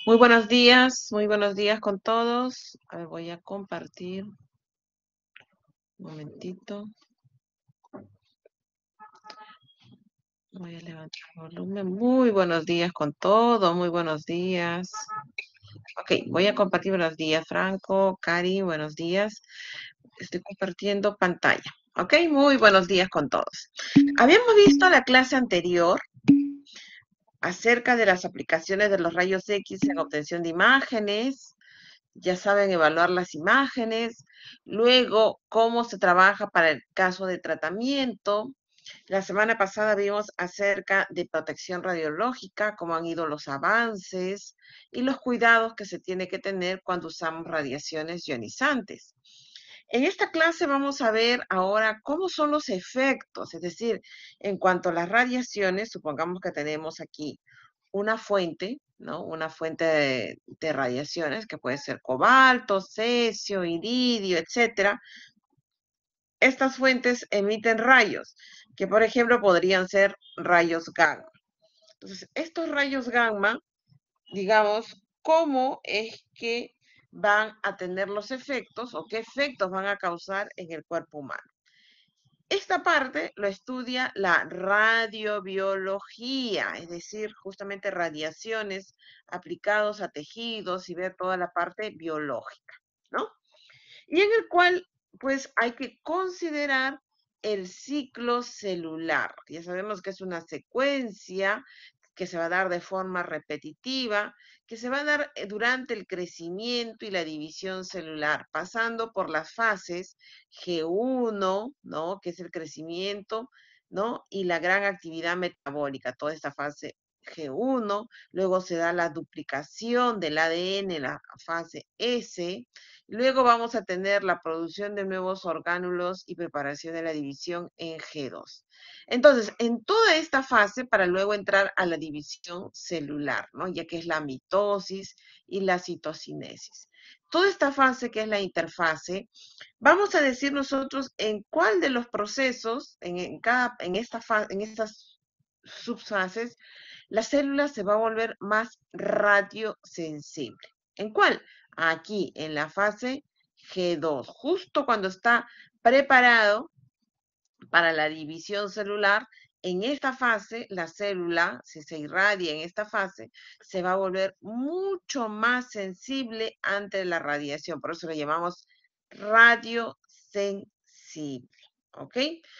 Muy buenos días con todos. A ver, voy a compartir un momentito. Voy a levantar el volumen. Muy buenos días con todos, muy buenos días. Ok, voy a compartir buenos días, Franco, Cari, buenos días. Estoy compartiendo pantalla. Ok, muy buenos días con todos. Habíamos visto la clase anterior acerca de las aplicaciones de los rayos X en obtención de imágenes. Ya saben evaluar las imágenes, luego cómo se trabaja para el caso de tratamiento. La semana pasada vimos acerca de protección radiológica, cómo han ido los avances y los cuidados que se tiene que tener cuando usamos radiaciones ionizantes. En esta clase vamos a ver ahora cómo son los efectos, es decir, en cuanto a las radiaciones, supongamos que tenemos aquí una fuente, ¿no? Una fuente de radiaciones que puede ser cobalto, cesio, iridio, etcétera. Estas fuentes emiten rayos, que por ejemplo podrían ser rayos gamma. Entonces, estos rayos gamma, digamos, ¿cómo es que van a tener los efectos o qué efectos van a causar en el cuerpo humano? Esta parte lo estudia la radiobiología, es decir, justamente radiaciones aplicados a tejidos y ver toda la parte biológica, ¿no? Y en el cual, pues, hay que considerar el ciclo celular. Ya sabemos que es una secuencia que se va a dar de forma repetitiva, que se va a dar durante el crecimiento y la división celular, pasando por las fases G1, ¿no? Que es el crecimiento, ¿no? Y la gran actividad metabólica, toda esta fase G1, luego se da la duplicación del ADN, la fase S, luego vamos a tener la producción de nuevos orgánulos y preparación de la división en G2. Entonces, en toda esta fase, para luego entrar a la división celular, ¿no? Ya que es la mitosis y la citocinesis. Toda esta fase, que es la interfase, vamos a decir nosotros en cuál de los procesos, en estas subfases, la célula se va a volver más radiosensible. ¿En cuál? Aquí, en la fase G2, justo cuando está preparado para la división celular. En esta fase, la célula, si se irradia en esta fase, se va a volver mucho más sensible ante la radiación. Por eso le llamamos radiosensible. ¿Ok?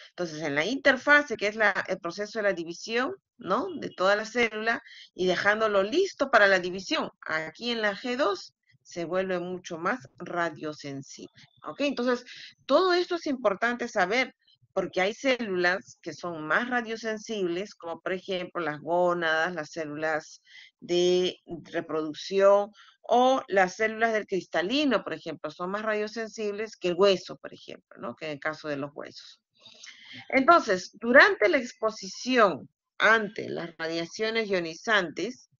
Entonces, en la interfase, que es el proceso de la división, ¿no? De toda la célula, y dejándolo listo para la división, aquí en la G2 se vuelve mucho más radiosensible. ¿Ok? Entonces, todo esto es importante saber porque hay células que son más radiosensibles, como por ejemplo las gónadas, las células de reproducción o las células del cristalino, por ejemplo, son más radiosensibles que el hueso, por ejemplo, ¿no? Que en el caso de los huesos. Entonces, durante la exposición ante las radiaciones ionizantes,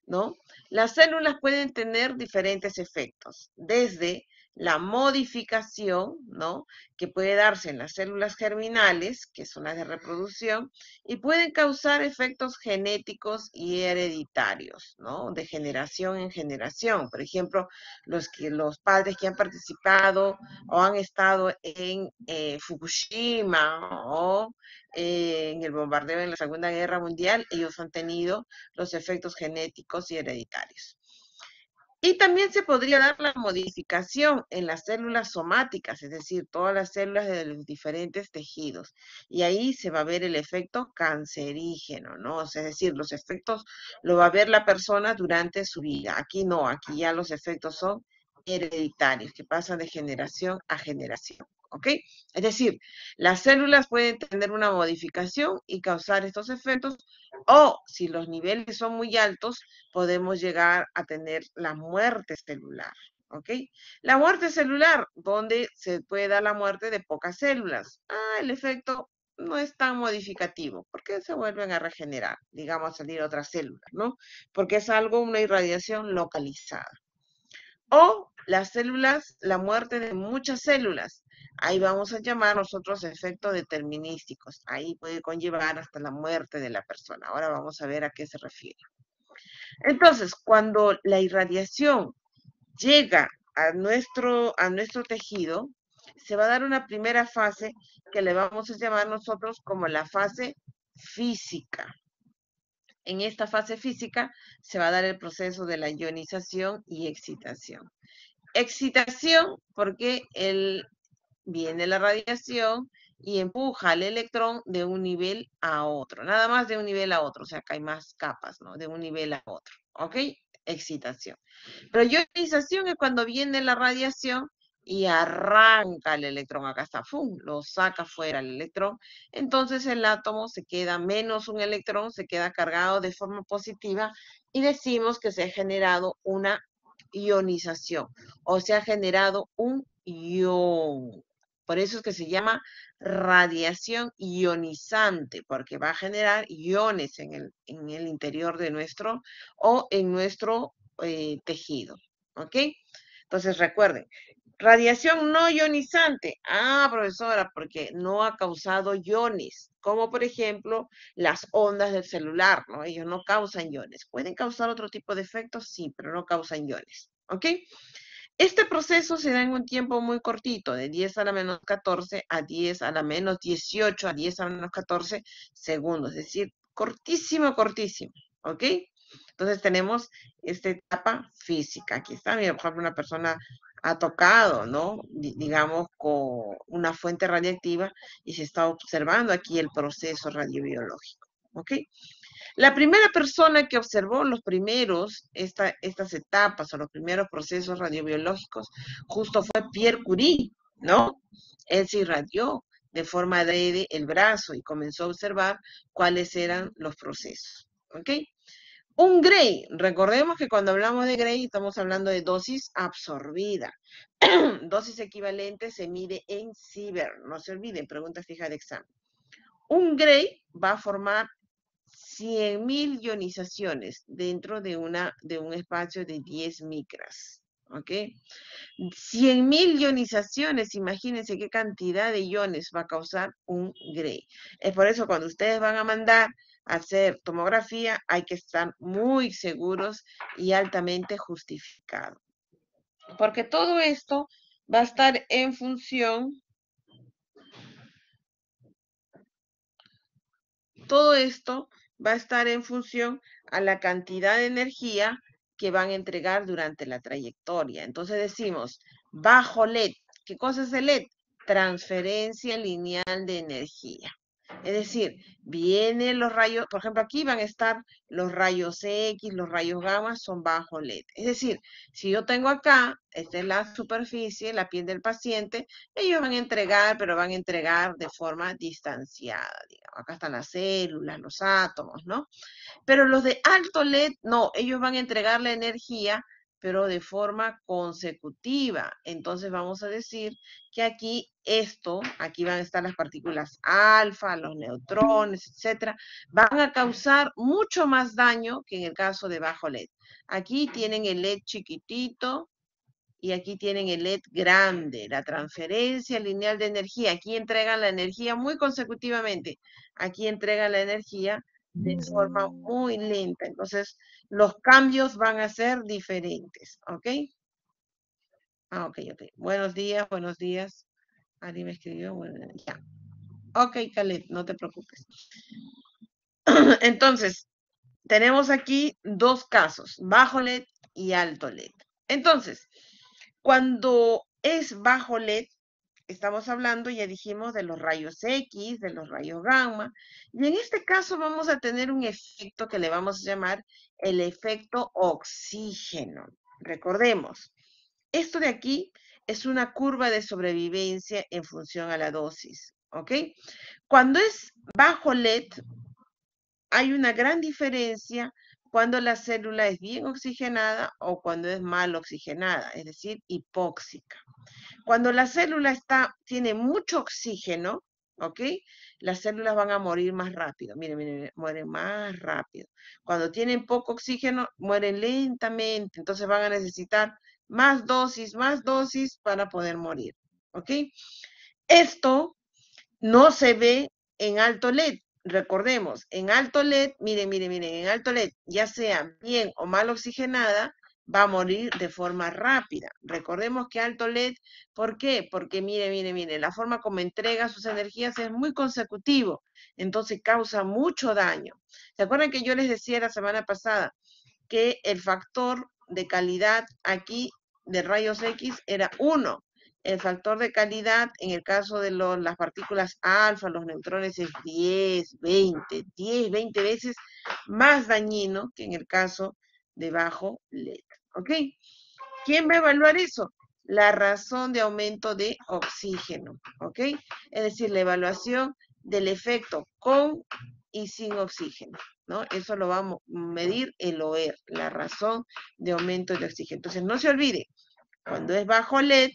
¿no? Las células pueden tener diferentes efectos, desde la modificación, ¿no? Que puede darse en las células germinales, que son las de reproducción, y pueden causar efectos genéticos y hereditarios, ¿no? De generación en generación. Por ejemplo, los padres que han participado o han estado en Fukushima o en el bombardeo en la Segunda Guerra Mundial, ellos han tenido los efectos genéticos y hereditarios. Y también se podría dar la modificación en las células somáticas, es decir, todas las células de los diferentes tejidos. Y ahí se va a ver el efecto cancerígeno, ¿no? O sea, es decir, los efectos lo va a ver la persona durante su vida. Aquí no, aquí ya los efectos son hereditarios, que pasan de generación a generación. ¿Ok? Es decir, las células pueden tener una modificación y causar estos efectos, o si los niveles son muy altos, podemos llegar a tener la muerte celular. ¿Ok? La muerte celular, donde se puede dar la muerte de pocas células. El efecto no es tan modificativo, porque se vuelven a regenerar, digamos, a salir otras células, ¿no? Porque es algo, una irradiación localizada. O las células, la muerte de muchas células. Ahí vamos a llamar nosotros efectos determinísticos. Ahí puede conllevar hasta la muerte de la persona. Ahora vamos a ver a qué se refiere. Entonces, cuando la irradiación llega a nuestro tejido, se va a dar una primera fase que le vamos a llamar nosotros como la fase física. En esta fase física se va a dar el proceso de la ionización y excitación. Excitación porque viene la radiación y empuja al electrón de un nivel a otro, nada más de un nivel a otro, o sea, que hay más capas, ¿no? De un nivel a otro, ¿ok? Excitación. Pero ionización es cuando viene la radiación y arranca el electrón, acá está, ¡fum!, lo saca fuera el electrón, entonces el átomo se queda menos un electrón, se queda cargado de forma positiva y decimos que se ha generado una ionización o se ha generado un ion. Por eso es que se llama radiación ionizante, porque va a generar iones en el interior de nuestro o en nuestro tejido. ¿Ok? Entonces recuerden, radiación no ionizante. Ah, profesora, porque no ha causado iones, como por ejemplo las ondas del celular, ¿no? Ellos no causan iones. ¿Pueden causar otro tipo de efectos? Sí, pero no causan iones. ¿Ok? Este proceso se da en un tiempo muy cortito, de 10 a la menos 14 a 10 a la menos 18 a 10 a la menos 14 segundos, es decir, cortísimo, cortísimo, ¿ok? Entonces tenemos esta etapa física. Aquí está, mira, por ejemplo, una persona ha tocado, ¿no? Digamos, con una fuente radiactiva y se está observando aquí el proceso radiobiológico, ¿ok? La primera persona que observó estas etapas o los primeros procesos radiobiológicos justo fue Pierre Curie, ¿no? Él se irradió de forma adrede el brazo y comenzó a observar cuáles eran los procesos, ¿ok? Un Gray, recordemos que cuando hablamos de Gray estamos hablando de dosis absorbida. Dosis equivalente se mide en Sieverts, no se olviden, pregunta fija de examen. Un Gray va a formar 100.000 ionizaciones dentro de un espacio de 10 micras. ¿Ok? 100.000 ionizaciones, imagínense qué cantidad de iones va a causar un Gray. Es por eso cuando ustedes van a mandar a hacer tomografía, hay que estar muy seguros y altamente justificado. Porque todo esto va a estar en función, todo esto va a estar en función a la cantidad de energía que van a entregar durante la trayectoria. Entonces decimos, bajo LED. ¿Qué cosa es el LED? Transferencia lineal de energía. Es decir, vienen los rayos, por ejemplo, aquí van a estar los rayos X, los rayos gamma son bajo LED. Es decir, si yo tengo acá, esta es la superficie, la piel del paciente, ellos van a entregar, pero van a entregar de forma distanciada, digamos. Acá están las células, los átomos, ¿no? Pero los de alto LED, no, ellos van a entregar la energía, pero de forma consecutiva. Entonces vamos a decir que aquí van a estar las partículas alfa, los neutrones, etcétera, van a causar mucho más daño que en el caso de bajo LED. Aquí tienen el LED chiquitito, y aquí tienen el LED grande, la transferencia lineal de energía. Aquí entregan la energía muy consecutivamente. Aquí entregan la energía de forma muy lenta. Entonces, los cambios van a ser diferentes. ¿Ok? Ah, ok, ok. Buenos días, buenos días. Ari me escribió. Bueno, ya. Ok, Caleb, no te preocupes. Entonces, tenemos aquí dos casos, bajo LED y alto LED. Entonces, cuando es bajo LED, estamos hablando, ya dijimos, de los rayos X, de los rayos gamma, y en este caso vamos a tener un efecto que le vamos a llamar el efecto oxígeno. Recordemos, esto de aquí es una curva de sobrevivencia en función a la dosis, ¿ok? Cuando es bajo LED, hay una gran diferencia cuando la célula es bien oxigenada o cuando es mal oxigenada, es decir, hipóxica. Cuando la célula tiene mucho oxígeno, ¿ok? Las células van a morir más rápido. Miren, miren, mueren más rápido. Cuando tienen poco oxígeno, mueren lentamente. Entonces van a necesitar más dosis para poder morir, ¿ok? Esto no se ve en alto LED. recordemos, en alto LED, miren, en alto LED, ya sea bien o mal oxigenada, va a morir de forma rápida. Recordemos que alto LED, ¿por qué? Porque miren, la forma como entrega sus energías es muy consecutivo, entonces causa mucho daño. ¿Se acuerdan que yo les decía la semana pasada que el factor de calidad aquí de rayos X era 1? El factor de calidad en el caso de las partículas alfa, los neutrones, es 10, 20 veces más dañino que en el caso de bajo LED. ¿Ok? ¿Quién va a evaluar eso? La razón de aumento de oxígeno. ¿Ok? Es decir, la evaluación del efecto con y sin oxígeno, ¿no? Eso lo vamos a medir el OER, la razón de aumento de oxígeno. Entonces, no se olvide, cuando es bajo LED,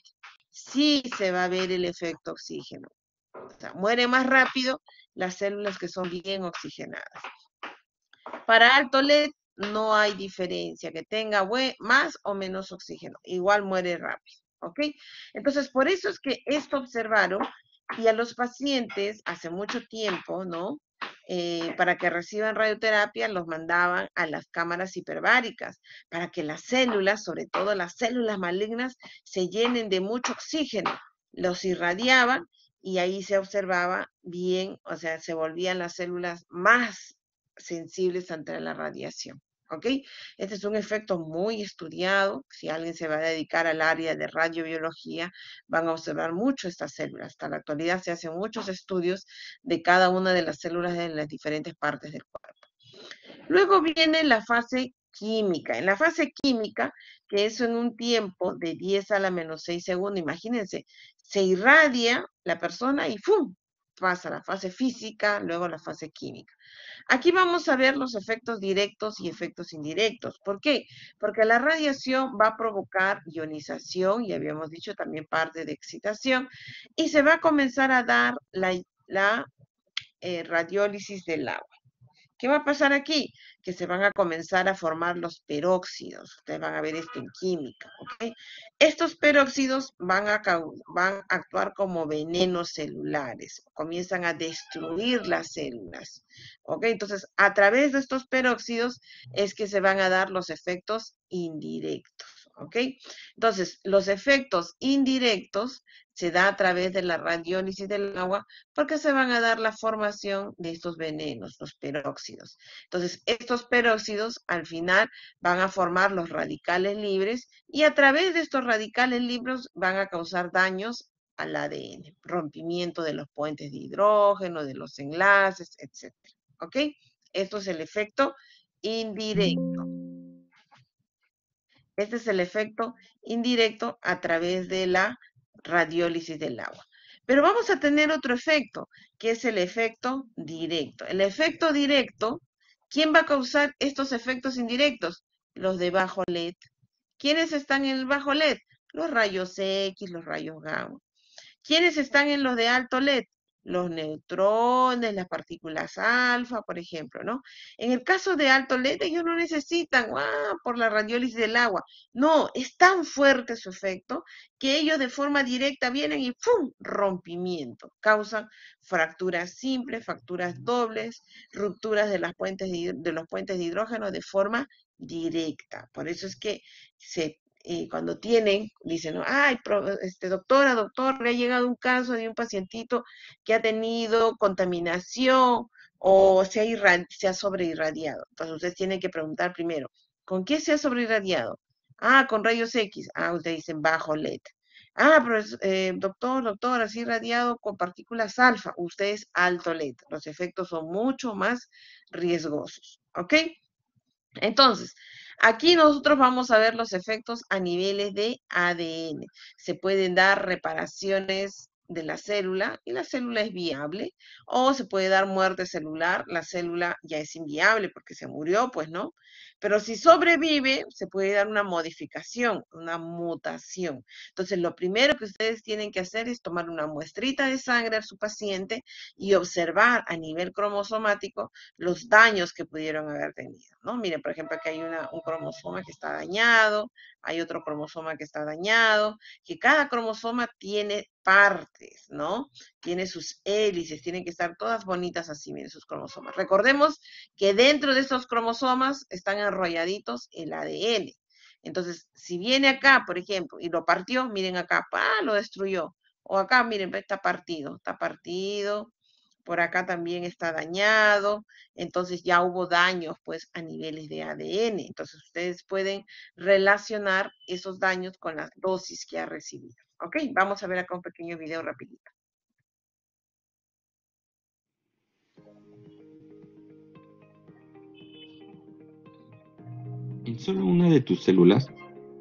sí se va a ver el efecto oxígeno. O sea, muere más rápido las células que son bien oxigenadas. Para alto LED no hay diferencia, que tenga más o menos oxígeno. Igual muere rápido, ¿ok? Entonces, por eso es que esto observaron y a los pacientes hace mucho tiempo, ¿no? Para que reciban radioterapia, los mandaban a las cámaras hiperbáricas, para que las células, sobre todo las células malignas, se llenen de mucho oxígeno. Los irradiaban y ahí se observaba bien, o sea, se volvían las células más sensibles ante la radiación. ¿Ok? Este es un efecto muy estudiado. Si alguien se va a dedicar al área de radiobiología, van a observar mucho estas células. Hasta la actualidad se hacen muchos estudios de cada una de las células en las diferentes partes del cuerpo. Luego viene la fase química. En la fase química, que es en un tiempo de 10 a la menos 6 segundos, imagínense, se irradia la persona y ¡fum! Pasa la fase física, luego la fase química. Aquí vamos a ver los efectos directos y efectos indirectos. ¿Por qué? Porque la radiación va a provocar ionización, y habíamos dicho también parte de excitación, y se va a comenzar a dar la radiólisis del agua. ¿Qué va a pasar aquí? Que se van a comenzar a formar los peróxidos. Ustedes van a ver esto en química, ¿ok? Estos peróxidos van a actuar como venenos celulares. Comienzan a destruir las células, ¿ok? Entonces, a través de estos peróxidos es que se van a dar los efectos indirectos, ¿ok? Entonces, los efectos indirectos se da a través de la radiólisis del agua porque se van a dar la formación de estos venenos, los peróxidos. Entonces, estos peróxidos al final van a formar los radicales libres y a través de estos radicales libres van a causar daños al ADN, rompimiento de los puentes de hidrógeno, de los enlaces, etc. ¿Ok? Esto es el efecto indirecto. Este es el efecto indirecto a través de la radiólisis del agua. Pero vamos a tener otro efecto, que es el efecto directo. El efecto directo, ¿quién va a causar estos efectos indirectos? Los de bajo LED. ¿Quiénes están en el bajo LED? Los rayos X, los rayos gamma. ¿Quiénes están en los de alto LED? Los neutrones, las partículas alfa, por ejemplo, ¿no? En el caso de alto LED, ellos no necesitan, por la radiólisis del agua. No, es tan fuerte su efecto que ellos de forma directa vienen y ¡pum! Rompimiento. Causan fracturas simples, fracturas dobles, rupturas de, de los puentes de hidrógeno de forma directa. Por eso es que cuando tienen, dicen, ¿no? Ay, doctora, doctor, le ha llegado un caso de un pacientito que ha tenido contaminación o se ha sobreirradiado. Entonces ustedes tienen que preguntar primero, ¿con qué se ha sobreirradiado? Ah, con rayos X. Ah, ustedes dicen bajo LED. Ah, pero doctor, así irradiado con partículas alfa. Ustedes alto LED. Los efectos son mucho más riesgosos. ¿Ok? Entonces, aquí nosotros vamos a ver los efectos a niveles de ADN. Se pueden dar reparaciones de la célula y la célula es viable, o se puede dar muerte celular, la célula ya es inviable porque se murió, pues no. Pero si sobrevive, se puede dar una modificación, una mutación. Entonces, lo primero que ustedes tienen que hacer es tomar una muestrita de sangre a su paciente y observar a nivel cromosomático los daños que pudieron haber tenido, ¿no? Miren, por ejemplo, aquí hay un cromosoma que está dañado, hay otro cromosoma que está dañado, que cada cromosoma tiene partes, ¿no? Tiene sus hélices, tienen que estar todas bonitas así, miren sus cromosomas. Recordemos que dentro de estos cromosomas están enrolladitos el ADN. Entonces, si viene acá, por ejemplo, y lo partió, miren acá, ¡pa! Lo destruyó. O acá, miren, está partido, por acá también está dañado, entonces ya hubo daños pues a niveles de ADN. Entonces ustedes pueden relacionar esos daños con la dosis que ha recibido. Ok, vamos a ver acá un pequeño video rapidito. En solo una de tus células,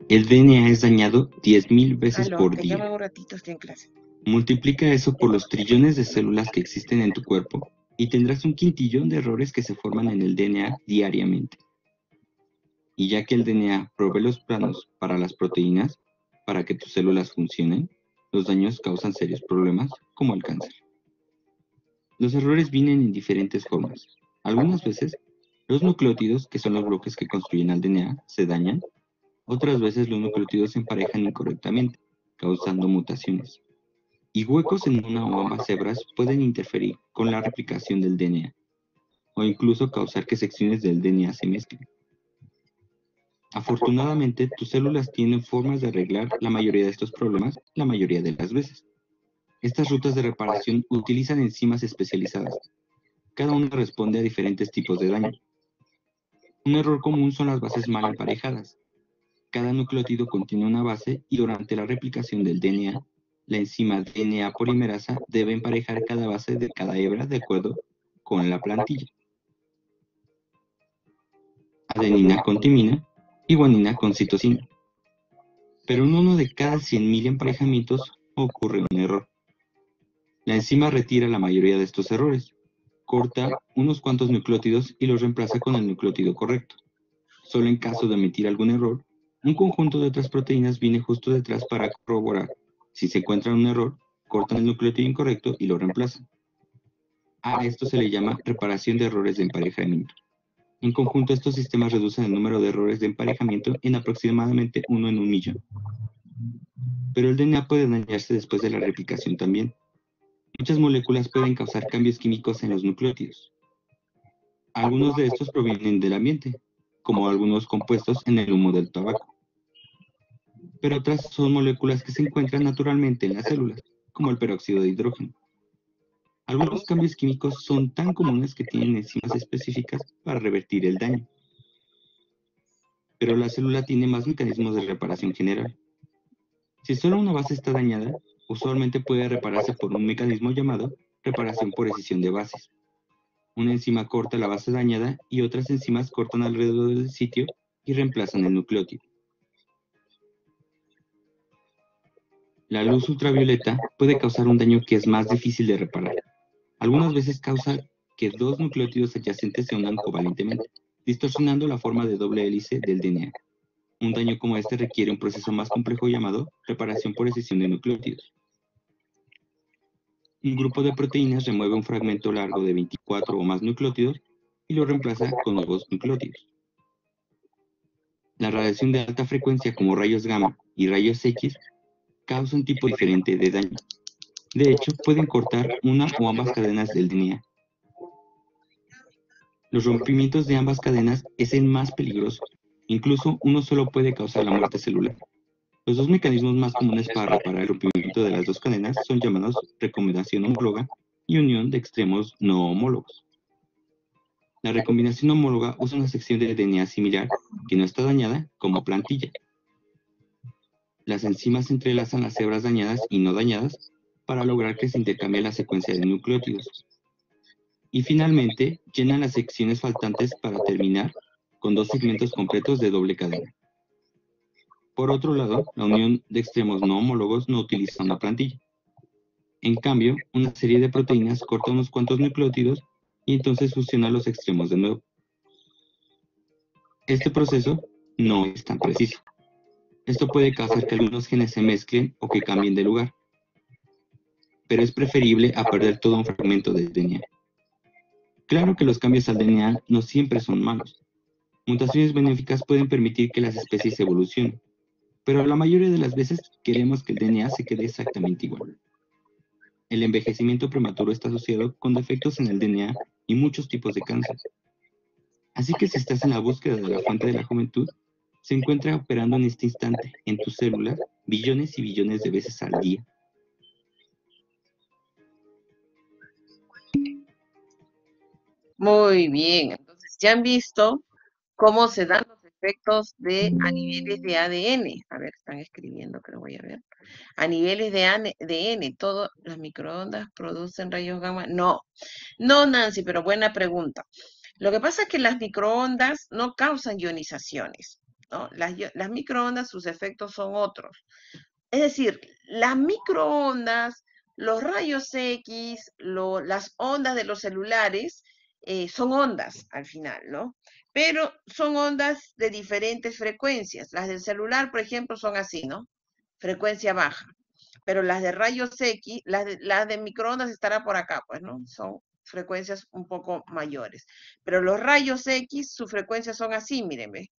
el DNA es dañado 10.000 veces Aló, por te llamo día. en un ratito, estoy en clase. Multiplica eso por los trillones de células que existen en tu cuerpo y tendrás un quintillón de errores que se forman en el DNA diariamente. Y ya que el DNA provee los planos para las proteínas, para que tus células funcionen, los daños causan serios problemas como el cáncer. Los errores vienen en diferentes formas. Algunas veces, los nucleótidos, que son los bloques que construyen al DNA, se dañan. Otras veces los nucleótidos se emparejan incorrectamente, causando mutaciones. Y huecos en una o ambas hebras pueden interferir con la replicación del DNA, o incluso causar que secciones del DNA se mezclen. Afortunadamente, tus células tienen formas de arreglar la mayoría de estos problemas la mayoría de las veces. Estas rutas de reparación utilizan enzimas especializadas. Cada una responde a diferentes tipos de daño. Un error común son las bases mal emparejadas. Cada nucleótido contiene una base y durante la replicación del DNA, la enzima DNA polimerasa debe emparejar cada base de cada hebra de acuerdo con la plantilla. Adenina con timina y guanina con citosina. Pero en uno de cada 100.000 emparejamientos ocurre un error. La enzima retira la mayoría de estos errores, corta unos cuantos nucleótidos y los reemplaza con el nucleótido correcto. Solo en caso de omitir algún error, un conjunto de otras proteínas viene justo detrás para corroborar. Si se encuentra un error, cortan el nucleótido incorrecto y lo reemplazan. A esto se le llama reparación de errores de emparejamiento. En conjunto, estos sistemas reducen el número de errores de emparejamiento en aproximadamente 1 en 1.000.000. Pero el DNA puede dañarse después de la replicación también. Muchas moléculas pueden causar cambios químicos en los nucleótidos. Algunos de estos provienen del ambiente, como algunos compuestos en el humo del tabaco. Pero otras son moléculas que se encuentran naturalmente en las células, como el peróxido de hidrógeno. Algunos cambios químicos son tan comunes que tienen enzimas específicas para revertir el daño. Pero la célula tiene más mecanismos de reparación general. Si solo una base está dañada, usualmente puede repararse por un mecanismo llamado reparación por escisión de bases. Una enzima corta la base dañada y otras enzimas cortan alrededor del sitio y reemplazan el nucleótido. La luz ultravioleta puede causar un daño que es más difícil de reparar. Algunas veces causa que dos nucleótidos adyacentes se unan covalentemente, distorsionando la forma de doble hélice del DNA. Un daño como este requiere un proceso más complejo llamado reparación por escisión de nucleótidos. Un grupo de proteínas remueve un fragmento largo de 24 o más nucleótidos y lo reemplaza con nuevos nucleótidos. La radiación de alta frecuencia como rayos gamma y rayos X causa un tipo diferente de daño. De hecho, pueden cortar una o ambas cadenas del DNA. Los rompimientos de ambas cadenas es el más peligroso. Incluso uno solo puede causar la muerte celular. Los dos mecanismos más comunes para reparar el rompimiento de las dos cadenas son llamados recombinación homóloga y unión de extremos no homólogos. La recombinación homóloga usa una sección de DNA similar que no está dañada como plantilla. Las enzimas entrelazan las hebras dañadas y no dañadas para lograr que se intercambie la secuencia de nucleótidos. Y finalmente, llenan las secciones faltantes para terminar con dos segmentos completos de doble cadena. Por otro lado, la unión de extremos no homólogos no utiliza una plantilla. En cambio, una serie de proteínas corta unos cuantos nucleótidos y entonces fusiona los extremos de nuevo. Este proceso no es tan preciso. Esto puede causar que algunos genes se mezclen o que cambien de lugar, pero es preferible a perder todo un fragmento del DNA. Claro que los cambios al DNA no siempre son malos. Mutaciones benéficas pueden permitir que las especies evolucionen, pero la mayoría de las veces queremos que el DNA se quede exactamente igual. El envejecimiento prematuro está asociado con defectos en el DNA y muchos tipos de cáncer. Así que si estás en la búsqueda de la fuente de la juventud, se encuentra operando en este instante en tus células billones y billones de veces al día. Muy bien, entonces ya han visto cómo se dan los efectos a niveles de ADN. A ver, están escribiendo, que lo voy a ver. A niveles de ADN, ¿todas las microondas producen rayos gamma? No, no, Nancy, pero buena pregunta. Lo que pasa es que las microondas no causan ionizaciones, ¿no? Las microondas, sus efectos son otros. Es decir, las microondas, los rayos X, las ondas de los celulares, son ondas al final, ¿no? Pero son ondas de diferentes frecuencias. Las del celular, por ejemplo, son así, ¿no? Frecuencia baja. Pero las de rayos X, las de microondas estará por acá, pues, ¿no? Son frecuencias un poco mayores. Pero los rayos X, sus frecuencias son así, mírenme.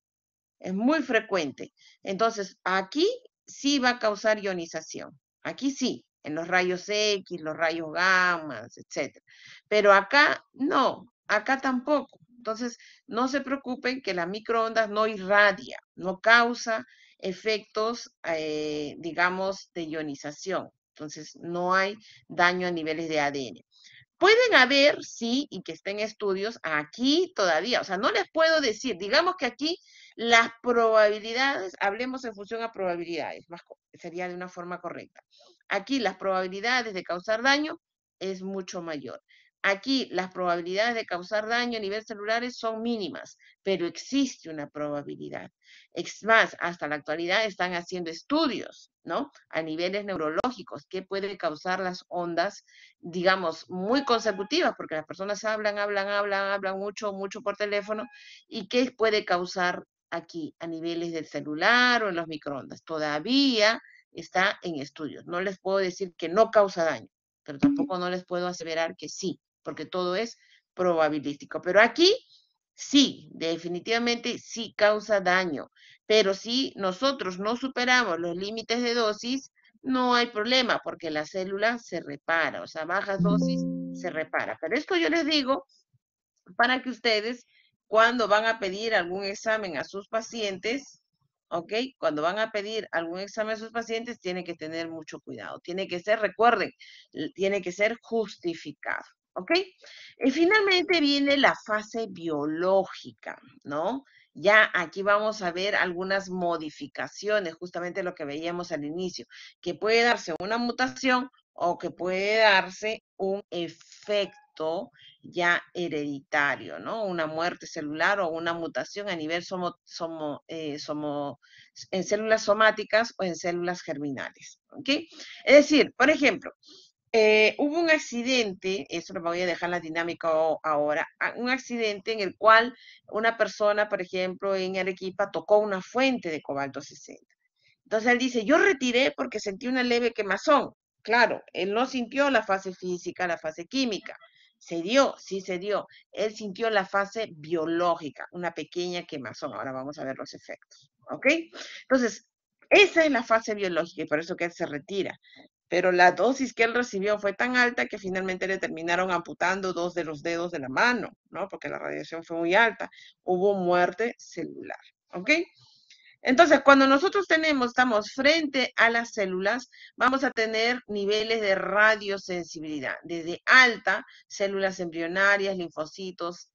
Es muy frecuente. Entonces, aquí sí va a causar ionización. Aquí sí, en los rayos X, los rayos gamma, etcétera. Pero acá no, acá tampoco. Entonces, no se preocupen que la microondas no irradia, no causa efectos, digamos, de ionización. Entonces, no hay daño a niveles de ADN. Pueden haber, sí, y que estén estudios aquí todavía, o sea, no les puedo decir, digamos que aquí las probabilidades, hablemos en función a probabilidades, sería de una forma correcta. Aquí las probabilidades de causar daño es mucho mayor. Aquí las probabilidades de causar daño a nivel celular son mínimas, pero existe una probabilidad. Es más, hasta la actualidad están haciendo estudios, ¿no? A niveles neurológicos, qué puede causar las ondas, digamos, muy consecutivas, porque las personas hablan mucho, mucho por teléfono, y qué puede causar aquí a niveles del celular o en los microondas. Todavía está en estudios. No les puedo decir que no causa daño, pero tampoco no les puedo aseverar que sí, porque todo es probabilístico. Pero aquí sí, definitivamente sí causa daño, pero si nosotros no superamos los límites de dosis, no hay problema, porque la célula se repara, o sea, bajas dosis se repara. Pero esto yo les digo para que ustedes, cuando van a pedir algún examen a sus pacientes, ¿ok? Cuando van a pedir algún examen a sus pacientes, tienen que tener mucho cuidado. Tiene que ser, recuerden, tiene que ser justificado, ¿ok? Y finalmente viene la fase biológica, ¿no? Ya aquí vamos a ver algunas modificaciones, justamente lo que veíamos al inicio, que puede darse una mutación o que puede darse un efecto ya hereditario, ¿no? Una muerte celular o una mutación a nivel en células somáticas o en células germinales, ¿ok? Es decir, por ejemplo, hubo un accidente, eso lo voy a dejar la dinámica ahora, un accidente en el cual una persona, por ejemplo, en Arequipa tocó una fuente de cobalto 60. Entonces él dice, yo retiré porque sentí una leve quemazón. Claro, él no sintió la fase física, la fase química. Se dio, sí se dio. Él sintió la fase biológica, una pequeña quemazón. Ahora vamos a ver los efectos, ¿ok? Entonces, esa es la fase biológica y por eso que él se retira. Pero la dosis que él recibió fue tan alta que finalmente le terminaron amputando 2 de los dedos de la mano, ¿no? Porque la radiación fue muy alta. Hubo muerte celular, ¿ok? Entonces, cuando nosotros estamos frente a las células, vamos a tener niveles de radiosensibilidad, desde alta, células embrionarias, linfocitos,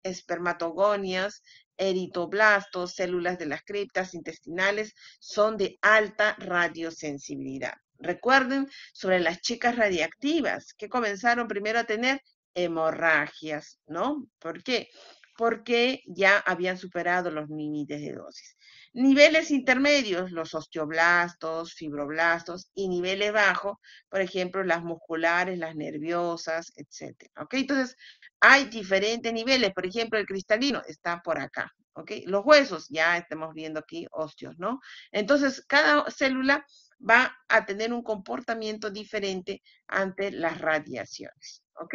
espermatogonias, eritoblastos, células de las criptas intestinales, son de alta radiosensibilidad. Recuerden sobre las chicas radiactivas que comenzaron primero a tener hemorragias, ¿no? ¿Por qué? Porque ya habían superado los límites de dosis. Niveles intermedios, los osteoblastos, fibroblastos, y niveles bajos, por ejemplo, las musculares, las nerviosas, etc. ¿Ok? Entonces, hay diferentes niveles, por ejemplo, el cristalino está por acá, ¿ok? Los huesos, ya estamos viendo aquí óseos, ¿no? Entonces, cada célula va a tener un comportamiento diferente ante las radiaciones, ¿ok?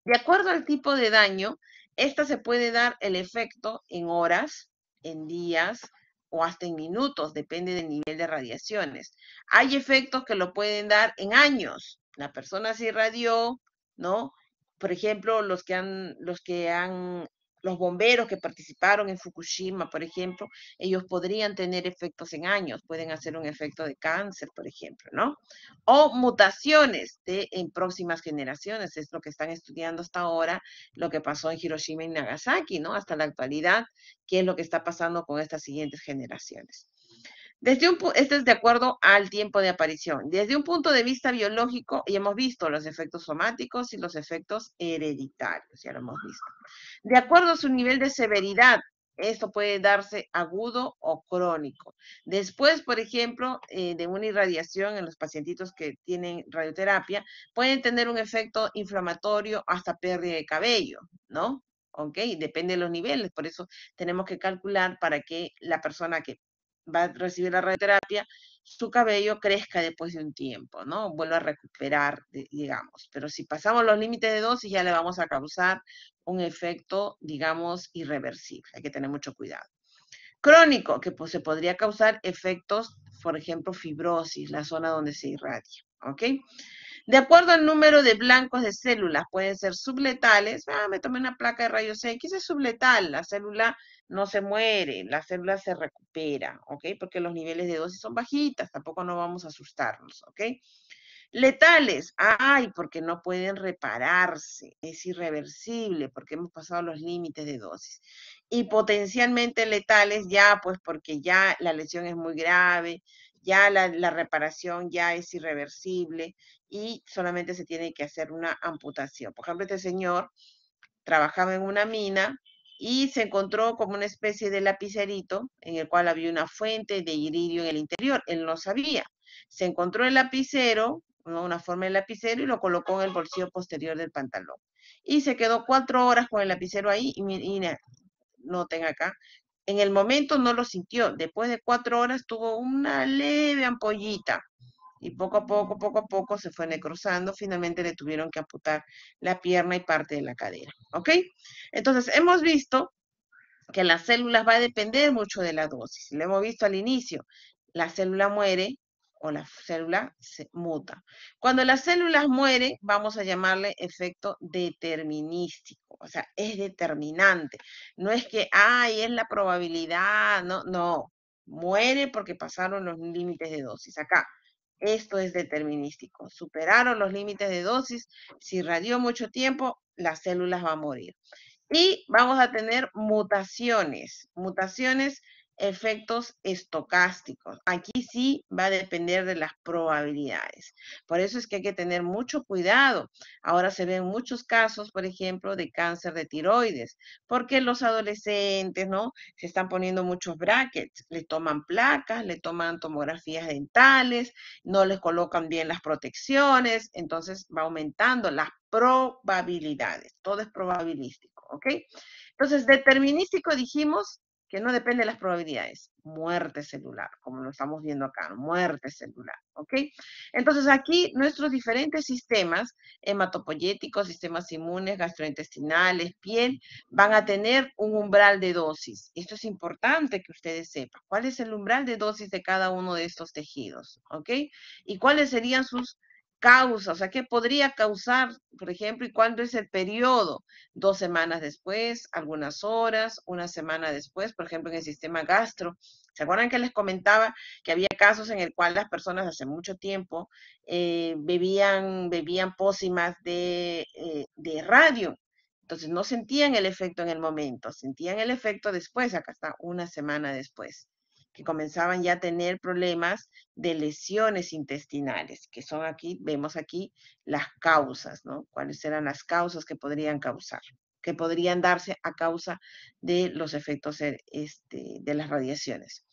De acuerdo al tipo de daño, esta se puede dar el efecto en horas, en días o hasta en minutos, depende del nivel de radiaciones. Hay efectos que lo pueden dar en años. La persona se irradió, ¿no? Por ejemplo, los bomberos que participaron en Fukushima, por ejemplo, ellos podrían tener efectos en años, pueden hacer un efecto de cáncer, por ejemplo, ¿no? O mutaciones en próximas generaciones, es lo que están estudiando hasta ahora, lo que pasó en Hiroshima y Nagasaki, ¿no? Hasta la actualidad, qué es lo que está pasando con estas siguientes generaciones. Esto es de acuerdo al tiempo de aparición. Desde un punto de vista biológico, ya hemos visto los efectos somáticos y los efectos hereditarios, ya lo hemos visto. De acuerdo a su nivel de severidad, esto puede darse agudo o crónico. Después, por ejemplo, de una irradiación en los pacientitos que tienen radioterapia, pueden tener un efecto inflamatorio hasta pérdida de cabello, ¿no? ¿Ok? Depende de los niveles, por eso tenemos que calcular para que la persona que va a recibir la radioterapia, su cabello crezca después de un tiempo, ¿no? Vuelva a recuperar, digamos. Pero si pasamos los límites de dosis, ya le vamos a causar un efecto, digamos, irreversible. Hay que tener mucho cuidado. Crónico, que pues, se podría causar efectos, por ejemplo, fibrosis, la zona donde se irradia, ¿ok? De acuerdo al número de blancos de células, pueden ser subletales. Me tomé una placa de rayos X, es subletal. La célula no se muere, la célula se recupera, ¿ok? Porque los niveles de dosis son bajitas, tampoco no vamos a asustarnos, ¿ok? Letales, porque no pueden repararse, es irreversible, porque hemos pasado los límites de dosis. Y potencialmente letales ya, pues porque ya la lesión es muy grave, ya la reparación ya es irreversible y solamente se tiene que hacer una amputación. Por ejemplo, este señor trabajaba en una mina y se encontró como una especie de lapicerito en el cual había una fuente de iridio en el interior. Él no sabía. Se encontró el lapicero, ¿no? Una forma de lapicero y lo colocó en el bolsillo posterior del pantalón. Y se quedó 4 horas con el lapicero ahí y mira, noten acá, en el momento no lo sintió. Después de 4 horas tuvo una leve ampollita y poco a poco se fue necrosando. Finalmente le tuvieron que amputar la pierna y parte de la cadera. ¿Ok? Entonces, hemos visto que las células va a depender mucho de la dosis. Lo hemos visto al inicio. La célula muere o la célula se muta. Cuando las células mueren, vamos a llamarle efecto determinístico. O sea, es determinante. No es que, es la probabilidad. No, no. Muere porque pasaron los límites de dosis. Acá, esto es determinístico. Superaron los límites de dosis. Si irradió mucho tiempo, las células van a morir. Y vamos a tener mutaciones, efectos estocásticos. Aquí sí va a depender de las probabilidades. Por eso es que hay que tener mucho cuidado. Ahora se ven muchos casos, por ejemplo, de cáncer de tiroides, porque los adolescentes, ¿no? Se están poniendo muchos brackets, le toman placas, le toman tomografías dentales, no les colocan bien las protecciones, entonces va aumentando las probabilidades. Todo es probabilístico, ¿ok? Entonces, determinístico dijimos que no depende de las probabilidades. Muerte celular, como lo estamos viendo acá, muerte celular, ¿ok? Entonces, aquí nuestros diferentes sistemas, hematopoyéticos, sistemas inmunes, gastrointestinales, piel, van a tener un umbral de dosis. Esto es importante que ustedes sepan. ¿Cuál es el umbral de dosis de cada uno de estos tejidos? ¿Ok? ¿Y cuáles serían sus causas? O sea, ¿qué podría causar, por ejemplo, y cuándo es el periodo? 2 semanas después, algunas horas, una semana después, por ejemplo, en el sistema gastro. ¿Se acuerdan que les comentaba que había casos en el cual las personas hace mucho tiempo bebían pócimas de radio? Entonces no sentían el efecto en el momento, sentían el efecto después, acá está, una semana después, que comenzaban ya a tener problemas de lesiones intestinales, que son aquí, vemos aquí las causas, ¿no? ¿Cuáles eran las causas que podrían causar? Que podrían darse a causa de los efectos de las radiaciones.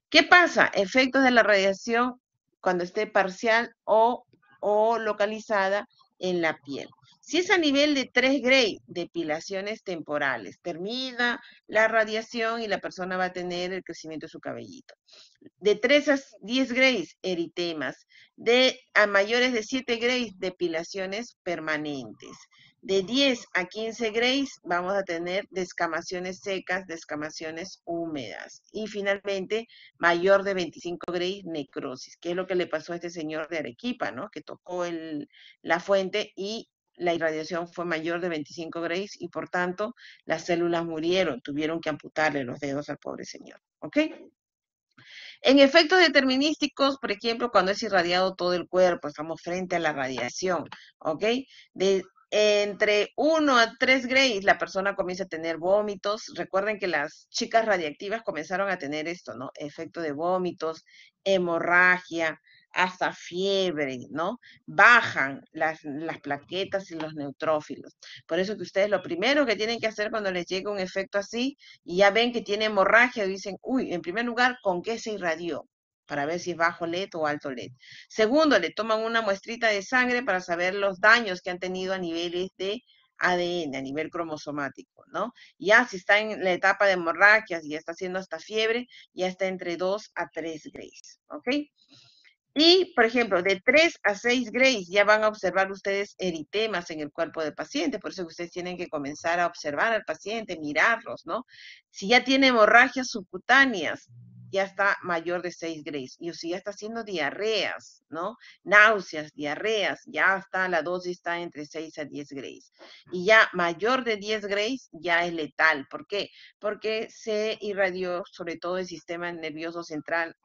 ¿Qué pasa? Efectos de la radiación cuando esté parcial o localizada en la piel. Si es a nivel de 3 Gray, depilaciones temporales, termina la radiación y la persona va a tener el crecimiento de su cabellito. De 3 a 10 Grays, eritemas. A mayores de 7 Grays, depilaciones permanentes. De 10 a 15 grays vamos a tener descamaciones secas, descamaciones húmedas. Y finalmente, mayor de 25 grays, necrosis, que es lo que le pasó a este señor de Arequipa, ¿no? Que tocó la fuente y la irradiación fue mayor de 25 grays y por tanto las células murieron, tuvieron que amputarle los dedos al pobre señor, ¿ok? En efectos determinísticos, por ejemplo, cuando es irradiado todo el cuerpo, estamos frente a la radiación, ¿ok? Entre 1 a 3 grays, la persona comienza a tener vómitos. Recuerden que las chicas radiactivas comenzaron a tener esto, ¿no? Efecto de vómitos, hemorragia, hasta fiebre, ¿no? Bajan las plaquetas y los neutrófilos. Por eso que ustedes lo primero que tienen que hacer cuando les llega un efecto así, y ya ven que tiene hemorragia, dicen, uy, en primer lugar, ¿con qué se irradió? Para ver si es bajo LED o alto LED. Segundo, le toman una muestrita de sangre para saber los daños que han tenido a niveles de ADN, a nivel cromosomático, ¿no? Ya si está en la etapa de hemorragias y ya está haciendo hasta fiebre, ya está entre 2 a 3 grays, ¿ok? Y, por ejemplo, de 3 a 6 grays ya van a observar ustedes eritemas en el cuerpo del paciente, por eso que ustedes tienen que comenzar a observar al paciente, mirarlos, ¿no? Si ya tiene hemorragias subcutáneas, ya está mayor de 6 grays. Y si ya está haciendo diarreas, ¿no? Náuseas, diarreas, ya está, la dosis está entre 6 a 10 grays. Y ya mayor de 10 grays ya es letal. ¿Por qué? Porque se irradió sobre todo el sistema nervioso central,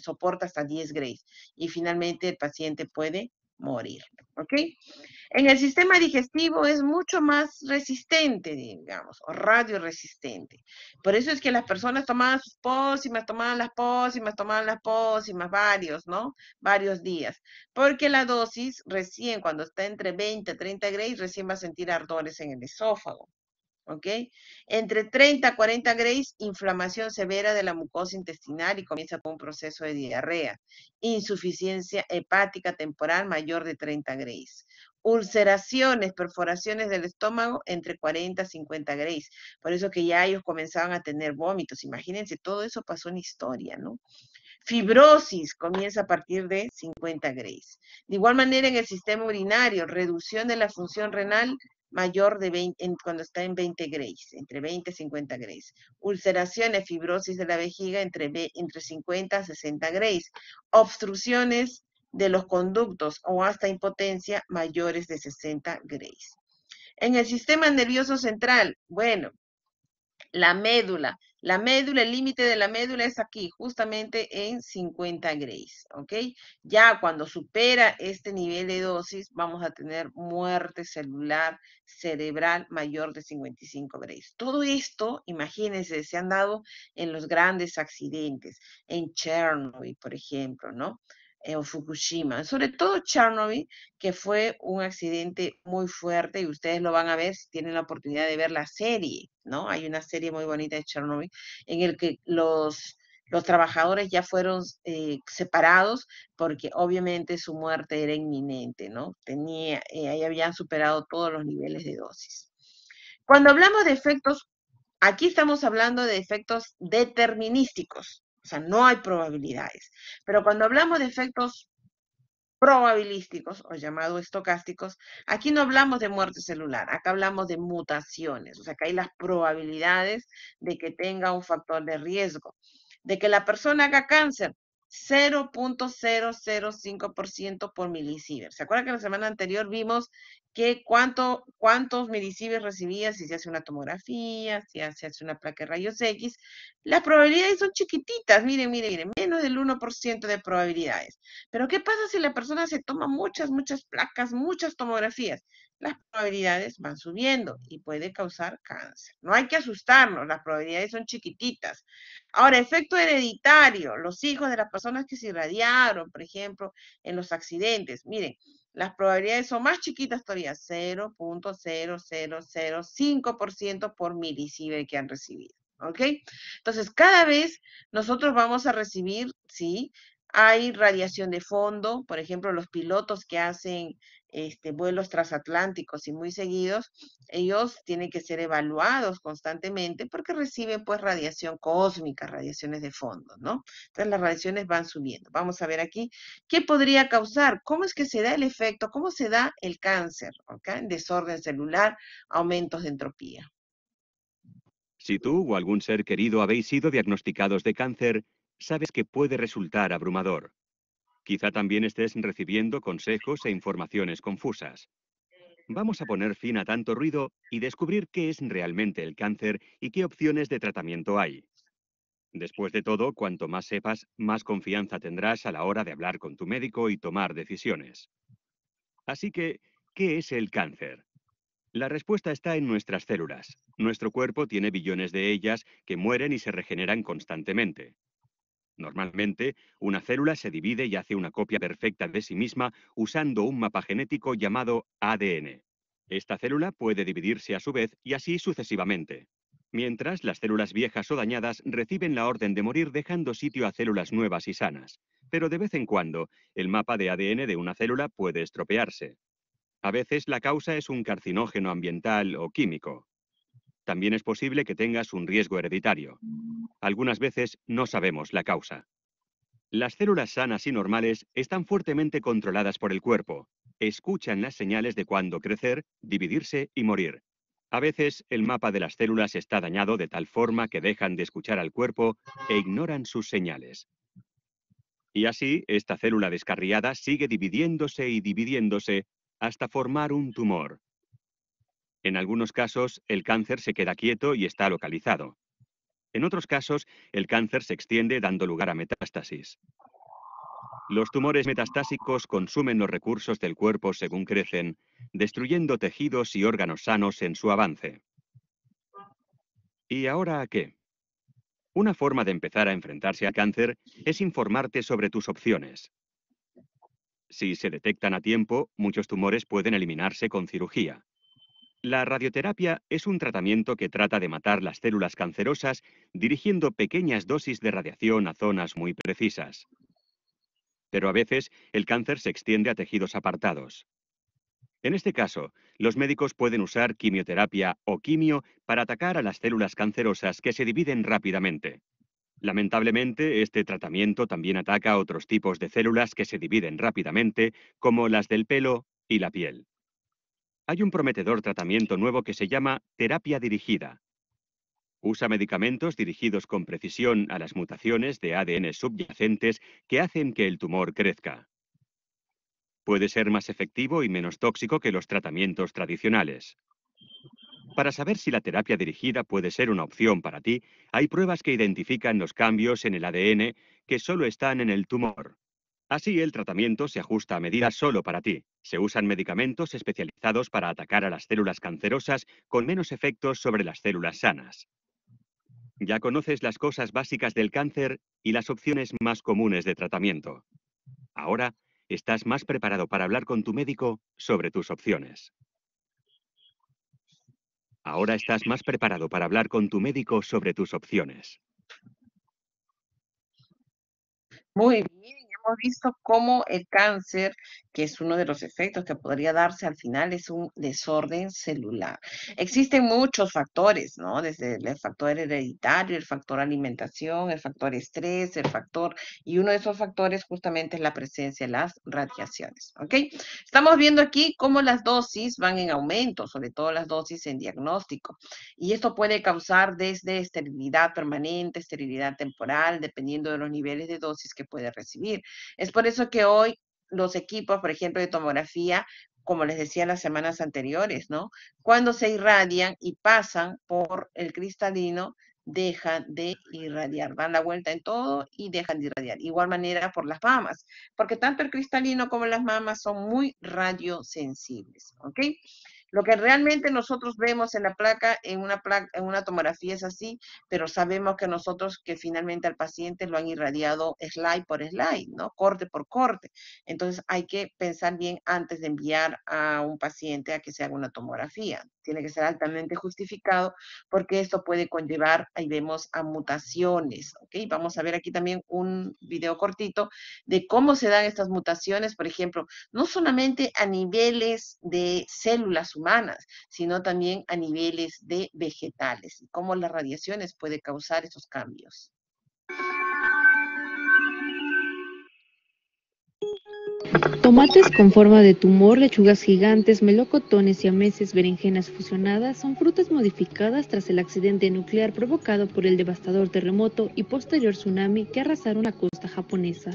soporta hasta 10 grays y finalmente el paciente puede morir, ¿ok? En el sistema digestivo es mucho más resistente, digamos, o radioresistente. Por eso es que las personas tomaban sus pócimas, tomaban las pócimas, varios, ¿no? Varios días. Porque la dosis recién, cuando está entre 20 a 30 grays, recién va a sentir ardores en el esófago. ¿Ok? Entre 30 a 40 grays, inflamación severa de la mucosa intestinal y comienza con un proceso de diarrea. Insuficiencia hepática temporal mayor de 30 grays. Ulceraciones, perforaciones del estómago entre 40 a 50 grays. Por eso que ya ellos comenzaban a tener vómitos. Imagínense, todo eso pasó en historia, ¿no? Fibrosis comienza a partir de 50 grays. De igual manera en el sistema urinario, reducción de la función renal mayor de 20, cuando está en 20 grays, entre 20 y 50 grays. Ulceraciones, fibrosis de la vejiga entre 50 a 60 grays. Obstrucciones de los conductos o hasta impotencia mayores de 60 grays. En el sistema nervioso central, bueno, la médula, el límite de la médula es aquí, justamente en 50 grays, ¿ok? Ya cuando supera este nivel de dosis, vamos a tener muerte celular cerebral mayor de 55 grays. Todo esto, imagínense, se han dado en los grandes accidentes, en Chernobyl, por ejemplo, ¿no? O Fukushima, sobre todo Chernobyl, que fue un accidente muy fuerte y ustedes lo van a ver si tienen la oportunidad de ver la serie, ¿no? Hay una serie muy bonita de Chernobyl en el que los trabajadores ya fueron separados porque obviamente su muerte era inminente, ¿no? Ahí habían superado todos los niveles de dosis. Cuando hablamos de efectos, aquí estamos hablando de efectos determinísticos, o sea, no hay probabilidades. Pero cuando hablamos de efectos probabilísticos o llamados estocásticos, aquí no hablamos de muerte celular, acá hablamos de mutaciones, o sea que hay las probabilidades de que tenga un factor de riesgo, de que la persona haga cáncer, 0.005% por milisievert. ¿Se acuerdan que la semana anterior vimos que cuántos milisievert recibía si se hace una tomografía, si se hace una placa de rayos X? Las probabilidades son chiquititas, miren, menos del 1% de probabilidades. Pero ¿qué pasa si la persona se toma muchas placas, muchas tomografías? Las probabilidades van subiendo y puede causar cáncer. No hay que asustarnos, las probabilidades son chiquititas. Ahora, efecto hereditario, los hijos de las personas que se irradiaron, por ejemplo, en los accidentes. Miren, las probabilidades son más chiquitas todavía, 0.0005% por milisievert que han recibido. ¿Ok? Entonces, cada vez nosotros vamos a recibir, ¿sí? Hay radiación de fondo, por ejemplo, los pilotos que hacen vuelos transatlánticos y muy seguidos, ellos tienen que ser evaluados constantemente porque reciben pues radiación cósmica, radiaciones de fondo, ¿no? Entonces las radiaciones van subiendo. Vamos a ver aquí qué podría causar, cómo es que se da el efecto, cómo se da el cáncer, ¿ok? Desorden celular, aumentos de entropía. Si tú o algún ser querido habéis sido diagnosticados de cáncer, sabes que puede resultar abrumador. Quizá también estés recibiendo consejos e informaciones confusas. Vamos a poner fin a tanto ruido y descubrir qué es realmente el cáncer y qué opciones de tratamiento hay. Después de todo, cuanto más sepas, más confianza tendrás a la hora de hablar con tu médico y tomar decisiones. Así que, ¿qué es el cáncer? La respuesta está en nuestras células. Nuestro cuerpo tiene billones de ellas que mueren y se regeneran constantemente. Normalmente, una célula se divide y hace una copia perfecta de sí misma usando un mapa genético llamado ADN. Esta célula puede dividirse a su vez y así sucesivamente. Mientras, las células viejas o dañadas reciben la orden de morir dejando sitio a células nuevas y sanas. Pero de vez en cuando, el mapa de ADN de una célula puede estropearse. A veces la causa es un carcinógeno ambiental o químico. También es posible que tengas un riesgo hereditario. Algunas veces no sabemos la causa. Las células sanas y normales están fuertemente controladas por el cuerpo. Escuchan las señales de cuándo crecer, dividirse y morir. A veces el mapa de las células está dañado de tal forma que dejan de escuchar al cuerpo e ignoran sus señales. Y así, esta célula descarriada sigue dividiéndose y dividiéndose hasta formar un tumor. En algunos casos, el cáncer se queda quieto y está localizado. En otros casos, el cáncer se extiende dando lugar a metástasis. Los tumores metastásicos consumen los recursos del cuerpo según crecen, destruyendo tejidos y órganos sanos en su avance. ¿Y ahora qué? Una forma de empezar a enfrentarse al cáncer es informarte sobre tus opciones. Si se detectan a tiempo, muchos tumores pueden eliminarse con cirugía. La radioterapia es un tratamiento que trata de matar las células cancerosas dirigiendo pequeñas dosis de radiación a zonas muy precisas. Pero a veces el cáncer se extiende a tejidos apartados. En este caso, los médicos pueden usar quimioterapia o quimio para atacar a las células cancerosas que se dividen rápidamente. Lamentablemente, este tratamiento también ataca a otros tipos de células que se dividen rápidamente, como las del pelo y la piel. Hay un prometedor tratamiento nuevo que se llama terapia dirigida. Usa medicamentos dirigidos con precisión a las mutaciones de ADN subyacentes que hacen que el tumor crezca. Puede ser más efectivo y menos tóxico que los tratamientos tradicionales. Para saber si la terapia dirigida puede ser una opción para ti, hay pruebas que identifican los cambios en el ADN que solo están en el tumor. Así, el tratamiento se ajusta a medida solo para ti. Se usan medicamentos especializados para atacar a las células cancerosas con menos efectos sobre las células sanas. Ya conoces las cosas básicas del cáncer y las opciones más comunes de tratamiento. Ahora, estás más preparado para hablar con tu médico sobre tus opciones. Ahora estás más preparado para hablar con tu médico sobre tus opciones. Muy bien, hemos visto cómo el cáncer, que es uno de los efectos que podría darse al final, es un desorden celular. Existen muchos factores, ¿no? Desde el factor hereditario, el factor alimentación, el factor estrés, el factor, y uno de esos factores justamente es la presencia de las radiaciones, ¿ok? Estamos viendo aquí cómo las dosis van en aumento, sobre todo las dosis en diagnóstico. Y esto puede causar desde esterilidad permanente, esterilidad temporal, dependiendo de los niveles de dosis que puede recibir. Es por eso que hoy los equipos, por ejemplo, de tomografía, como les decía las semanas anteriores, ¿no? Cuando se irradian y pasan por el cristalino, dejan de irradiar, dan la vuelta en todo y dejan de irradiar. Igual manera por las mamas, porque tanto el cristalino como las mamas son muy radiosensibles, ¿ok? Lo que realmente nosotros vemos en la placa, en una tomografía es así, pero sabemos que nosotros que finalmente al paciente lo han irradiado slide por slide, ¿no? Corte por corte. Entonces hay que pensar bien antes de enviar a un paciente a que se haga una tomografía. tiene que ser altamente justificado, porque esto puede conllevar, ahí vemos, a mutaciones, ¿ok? Vamos a ver aquí también un video cortito de cómo se dan estas mutaciones, por ejemplo, no solamente a niveles de células humanas, sino también a niveles de vegetales, y cómo las radiaciones pueden causar esos cambios. Tomates con forma de tumor, lechugas gigantes, melocotones, siameses, berenjenas fusionadas son frutas modificadas tras el accidente nuclear provocado por el devastador terremoto y posterior tsunami que arrasaron la costa japonesa.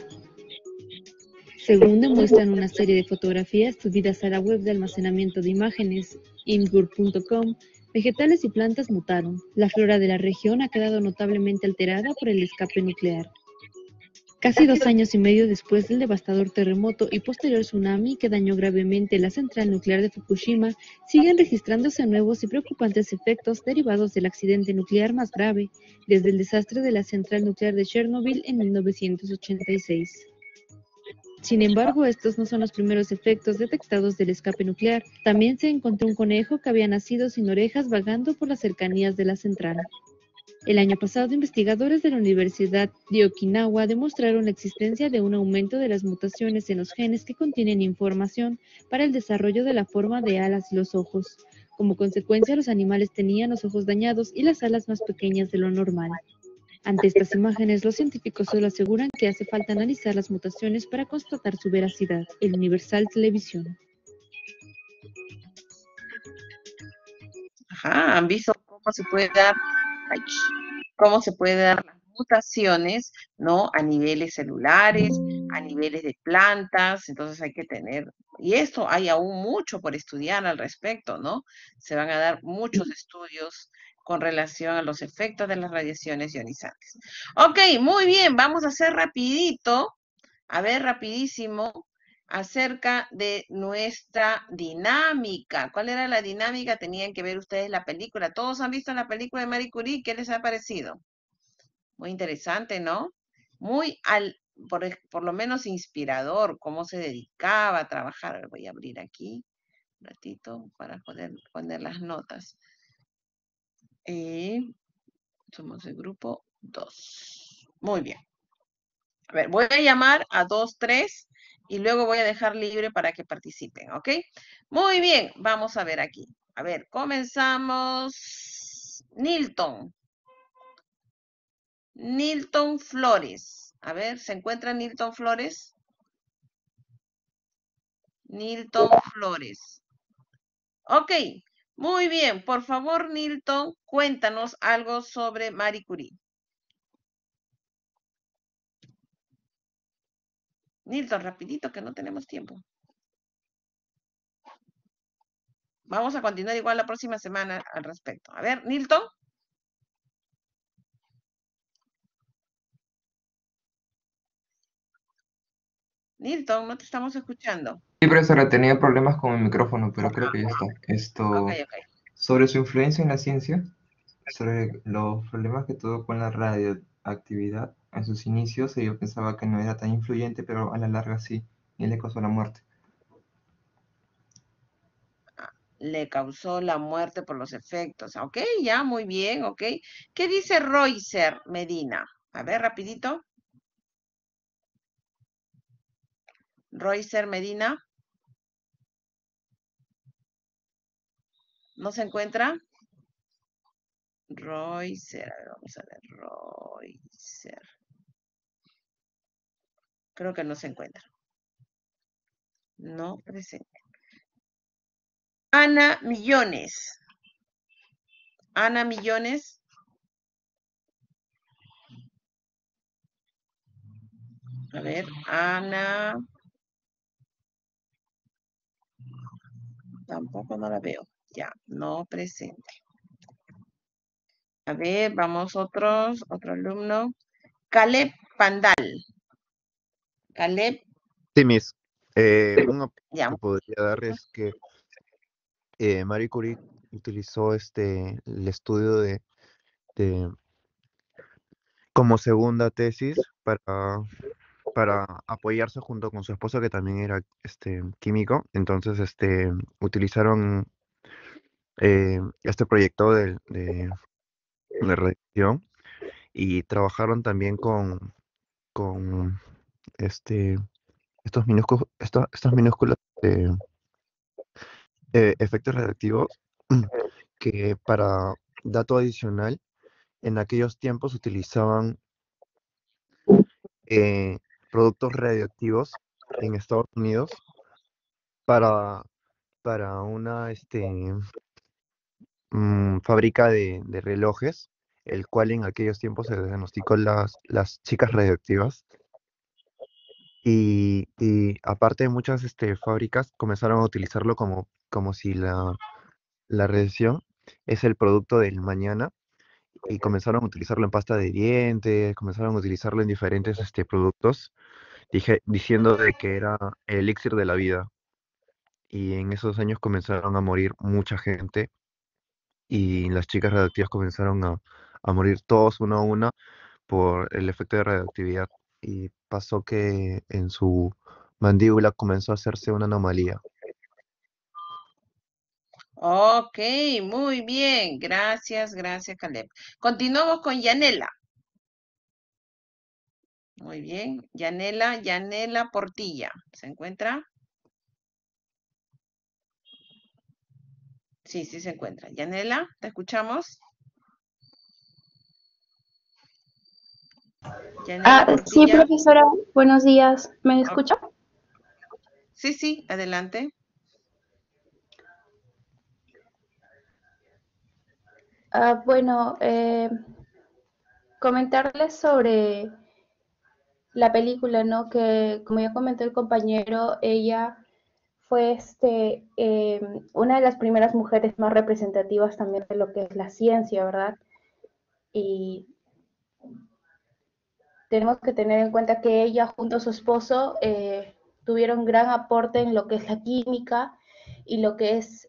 Según demuestran una serie de fotografías subidas a la web de almacenamiento de imágenes, imgur.com, vegetales y plantas mutaron. La flora de la región ha quedado notablemente alterada por el escape nuclear. Casi 2 años y medio después del devastador terremoto y posterior tsunami que dañó gravemente la central nuclear de Fukushima, siguen registrándose nuevos y preocupantes efectos derivados del accidente nuclear más grave, desde el desastre de la central nuclear de Chernobyl en 1986. Sin embargo, estos no son los primeros efectos detectados del escape nuclear. También se encontró un conejo que había nacido sin orejas vagando por las cercanías de la central. El año pasado, investigadores de la Universidad de Okinawa demostraron la existencia de un aumento de las mutaciones en los genes que contienen información para el desarrollo de la forma de alas y los ojos. Como consecuencia, los animales tenían los ojos dañados y las alas más pequeñas de lo normal. Ante estas imágenes, los científicos solo aseguran que hace falta analizar las mutaciones para constatar su veracidad. El Universal Televisión. Ajá, han visto cómo se puede dar, ay, cómo se puede dar las mutaciones, ¿no? A niveles celulares, a niveles de plantas, entonces hay que tener, y esto hay aún mucho por estudiar al respecto, ¿no? Se van a dar muchos estudios con relación a los efectos de las radiaciones ionizantes. Ok, muy bien, vamos a hacer rapidito, a ver, rapidísimo, acerca de nuestra dinámica. ¿Cuál era la dinámica? Tenían que ver ustedes la película. ¿Todos han visto la película de Marie Curie? ¿Qué les ha parecido? Muy interesante, ¿no? Muy, por lo menos inspirador, cómo se dedicaba a trabajar. A ver, voy a abrir aquí un ratito para poder poner las notas. Somos el grupo 2. Muy bien. A ver, voy a llamar a 2, 3 y luego voy a dejar libre para que participen, ¿ok? Muy bien, vamos a ver aquí. A ver, comenzamos. Nilton. Nilton Flores. A ver, ¿se encuentra Nilton Flores? Nilton Flores. Ok, muy bien. Por favor, Nilton, cuéntanos algo sobre Marie Curie. Nilton, rapidito que no tenemos tiempo. Vamos a continuar igual la próxima semana al respecto. A ver, Nilton. Nilton, no te estamos escuchando. Sí, profesora, tenía problemas con el micrófono, pero creo que ya está. Ok. Sobre su influencia en la ciencia, sobre los problemas que tuvo con la radioactividad en sus inicios, yo pensaba que no era tan influyente, pero a la larga sí, y le causó la muerte. Le causó la muerte por los efectos. Ok, ya, muy bien, ok. ¿Qué dice Reuser Medina? A ver, rapidito. Reuser Medina. ¿No se encuentra? Reuser, a ver, vamos a ver. Reuser. Creo que no se encuentra. No presente. Ana Millones. Ana Millones. A ver, Ana. Tampoco no la veo. Ya, no presente. A ver, vamos otro alumno. Caleb Pandal. Caleb, Sí, Miss. Un aporte ya. que podría dar es que Marie Curie utilizó el estudio de- como segunda tesis para apoyarse junto con su esposo, que también era químico. Entonces, utilizaron este proyecto de radiación y trabajaron también con estos minúsculos efectos radiactivos que para dato adicional, en aquellos tiempos utilizaban productos radioactivos en Estados Unidos para, para una fábrica de relojes, el cual en aquellos tiempos se diagnosticó las chicas radioactivas. Y aparte muchas fábricas comenzaron a utilizarlo como si la radiación es el producto del mañana y comenzaron a utilizarlo en pasta de dientes, comenzaron a utilizarlo en diferentes productos, diciendo de que era el elixir de la vida. Y en esos años comenzaron a morir mucha gente y las chicas radioactivas comenzaron a morir todos uno a una por el efecto de radioactividad. Y pasó que en su mandíbula comenzó a hacerse una anomalía. Ok, muy bien. Gracias, Caleb. Continuamos con Yanela. Muy bien. Yanela Portilla. ¿Se encuentra? Sí, sí se encuentra. Yanela, ¿te escuchamos? Yanela Sí, Portilla. profesora, buenos días. ¿Me Oh, escucha? sí, sí, adelante. Bueno, comentarles sobre la película, ¿no? Que como ya comentó el compañero, ella fue una de las primeras mujeres más representativas también de lo que es la ciencia, ¿verdad? Y tenemos que tener en cuenta que ella junto a su esposo tuvieron gran aporte en lo que es la química y lo que es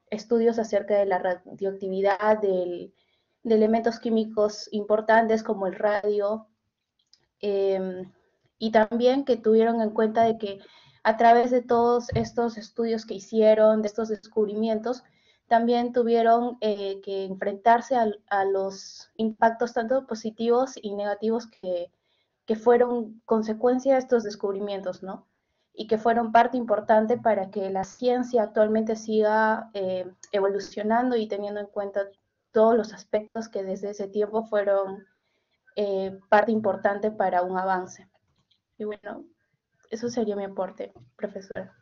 estudios acerca de la radioactividad, de elementos químicos importantes como el radio, eh, y también que tuvieron en cuenta de que a través de todos estos estudios que hicieron, de estos descubrimientos, también tuvieron que enfrentarse a los impactos tanto positivos y negativos que fueron consecuencia de estos descubrimientos, ¿no? Y que fueron parte importante para que la ciencia actualmente siga evolucionando y teniendo en cuenta todos los aspectos que desde ese tiempo fueron parte importante para un avance. Y bueno, eso sería mi aporte, profesora.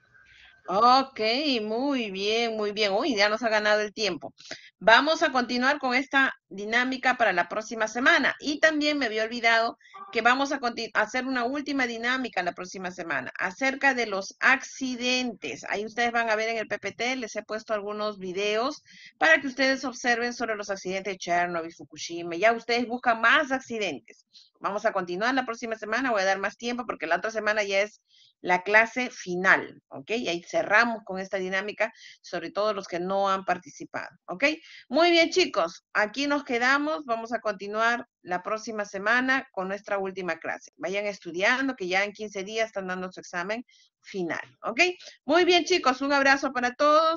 Ok, muy bien, muy bien. Uy, ya nos ha ganado el tiempo. Vamos a continuar con esta dinámica para la próxima semana. Y también me había olvidado que vamos a hacer una última dinámica la próxima semana acerca de los accidentes. Ahí ustedes van a ver en el PPT, les he puesto algunos videos para que ustedes observen sobre los accidentes de Chernobyl, Fukushima. Ya ustedes buscan más accidentes. Vamos a continuar la próxima semana, voy a dar más tiempo porque la otra semana ya es la clase final, ¿ok? Y ahí cerramos con esta dinámica, sobre todo los que no han participado, ¿ok? Muy bien, chicos, aquí nos quedamos, vamos a continuar la próxima semana con nuestra última clase. Vayan estudiando, que ya en 15 días están dando su examen final, ¿ok? Muy bien, chicos, un abrazo para todos.